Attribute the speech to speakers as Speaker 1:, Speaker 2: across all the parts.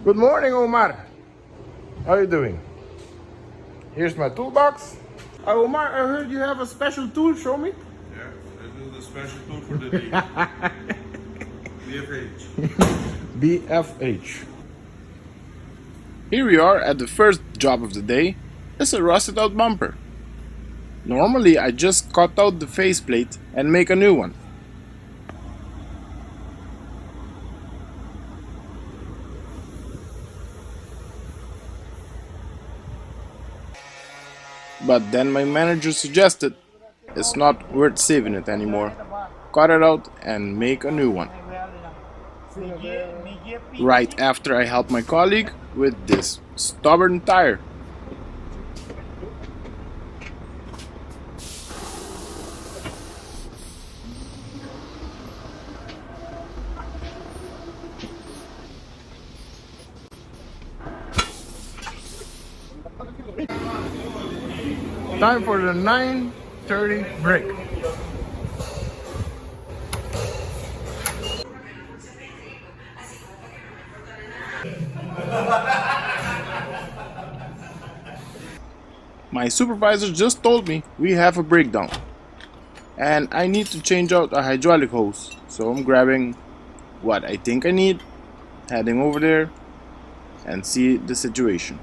Speaker 1: Good morning, Omar. How are you doing? Here's my toolbox. Omar, I heard you have a special tool. Show me.
Speaker 2: Yeah, this is the special tool for the day. BFH.
Speaker 1: BFH. Here we are at the first job of the day. It's a rusted out bumper. Normally I just cut out the faceplate and make a new one. But then my manager suggested it's not worth saving it anymore. Cut it out and make a new one. Right after I helped my colleague with this stubborn tire. Time for the 9:30 break. My supervisor just told me we have a breakdown and I need to change out a hydraulic hose. So I'm grabbing what I think I need, heading over there and see the situation.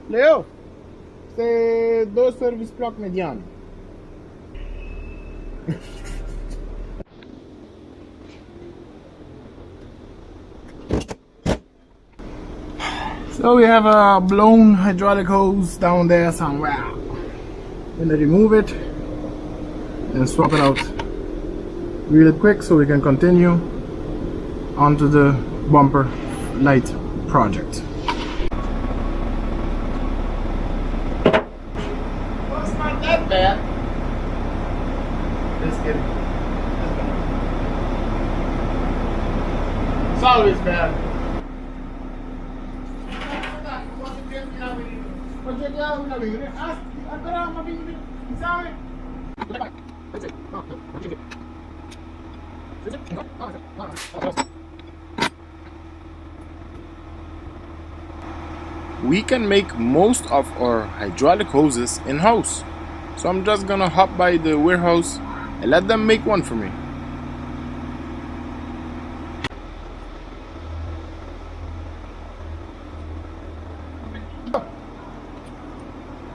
Speaker 1: Leo, c'est deux service block mediano. So we have a blown hydraulic hose down there somewhere. Gonna remove it and swap it out really quick so we can continue onto the bumper light project. Well, it's not that bad. Just kidding. It's always bad. We can make most of our hydraulic hoses in-house, so I'm just gonna hop by the warehouse and let them make one for me.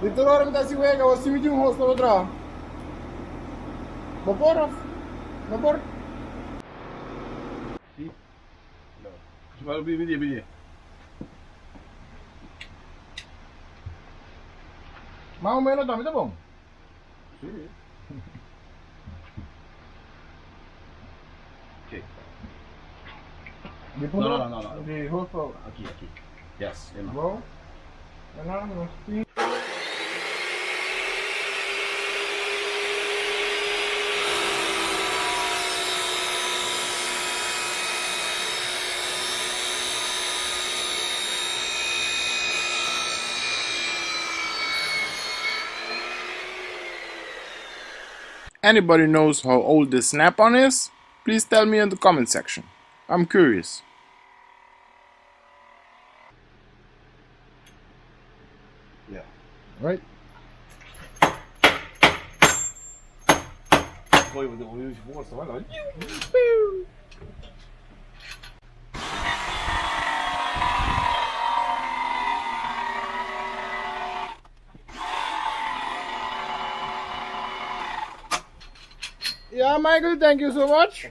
Speaker 1: Dito rin kita si Wega, o si Wijung host na dra. Mabor.
Speaker 2: Well, be.
Speaker 1: Más o menos también te pongo.
Speaker 2: Sí. Okay. No.
Speaker 1: The host for
Speaker 2: Aquí. Yes.
Speaker 1: bro. Anybody knows how old this snap-on is? Please tell me in the comment section. I'm curious.
Speaker 2: Yeah.
Speaker 1: Right?
Speaker 2: Boy, with the force, why
Speaker 1: Yeah, Michael, thank you so much.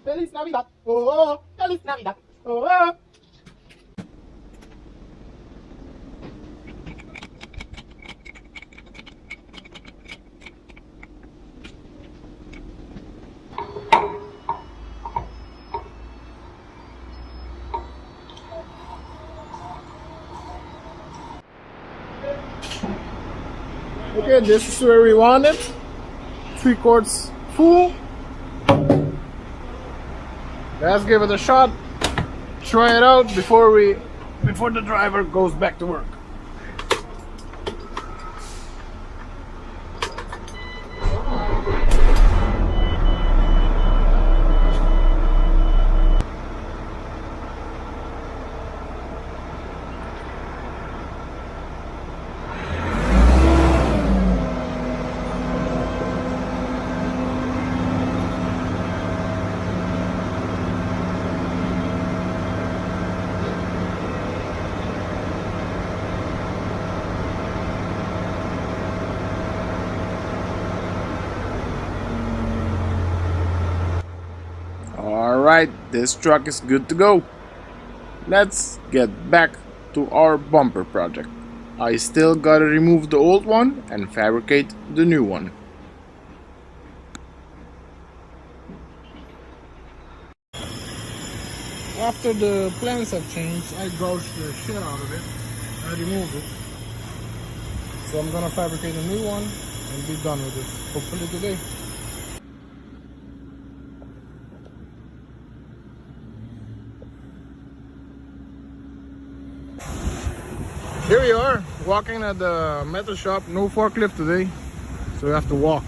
Speaker 1: Feliz Navidad. Oh, Feliz Navidad. Oh. Okay, this is where we want it. 3/4 full. Let's give it a shot. Try it out before we before the driver goes back to work. Alright, this truck is good to go. Let's get back to our bumper project. I still gotta remove the old one and fabricate the new one. After the plans have changed, I gouged the shit out of it. I removed it. So I'm gonna fabricate a new one and be done with it, hopefully today. Here we are, walking at the metal shop. No forklift today, so we have to walk.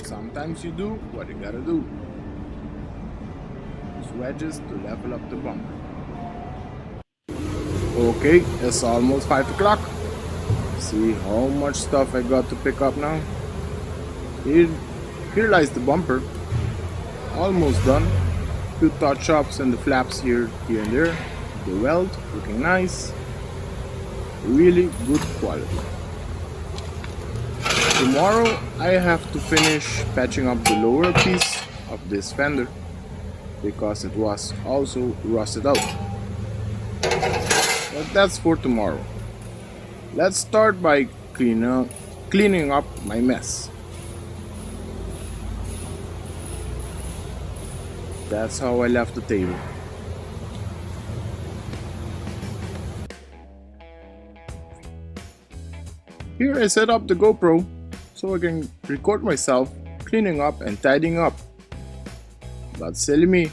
Speaker 1: Sometimes you do what you gotta do. Use wedges to level up the bumper. Okay, it's almost 5 o'clock. See how much stuff I got to pick up now. Here lies the bumper. Almost done. Few touch-ups and the flaps here and there. The weld looking nice. Really good quality. Tomorrow I have to finish patching up the lower piece of this fender because it was also rusted out. But that's for tomorrow. Let's start by cleaning up my mess. That's how I left the table. Here I set up the GoPro so I can record myself cleaning up and tidying up. But silly me,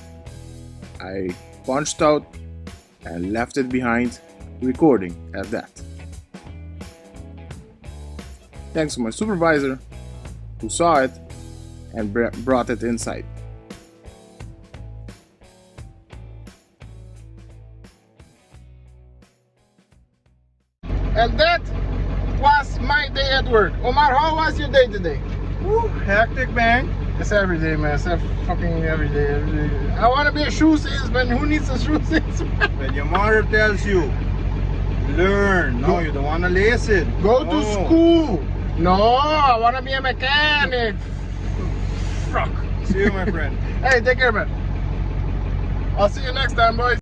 Speaker 1: I punched out and left it behind, recording at that. Thanks to my supervisor who saw it and brought it inside. And that was my day. day at work. Omar, how was your day today?
Speaker 3: Woo, hectic, man.
Speaker 1: It's every day, man. It's fucking every day. I want to be a shoe salesman. Who needs a shoe salesman?
Speaker 3: When your mother tells you, learn. No, you don't want to listen.
Speaker 1: Go to school. No, I want to be a mechanic. Fuck.
Speaker 3: See you, my friend.
Speaker 1: Hey, take care, man. I'll see you next time, boys.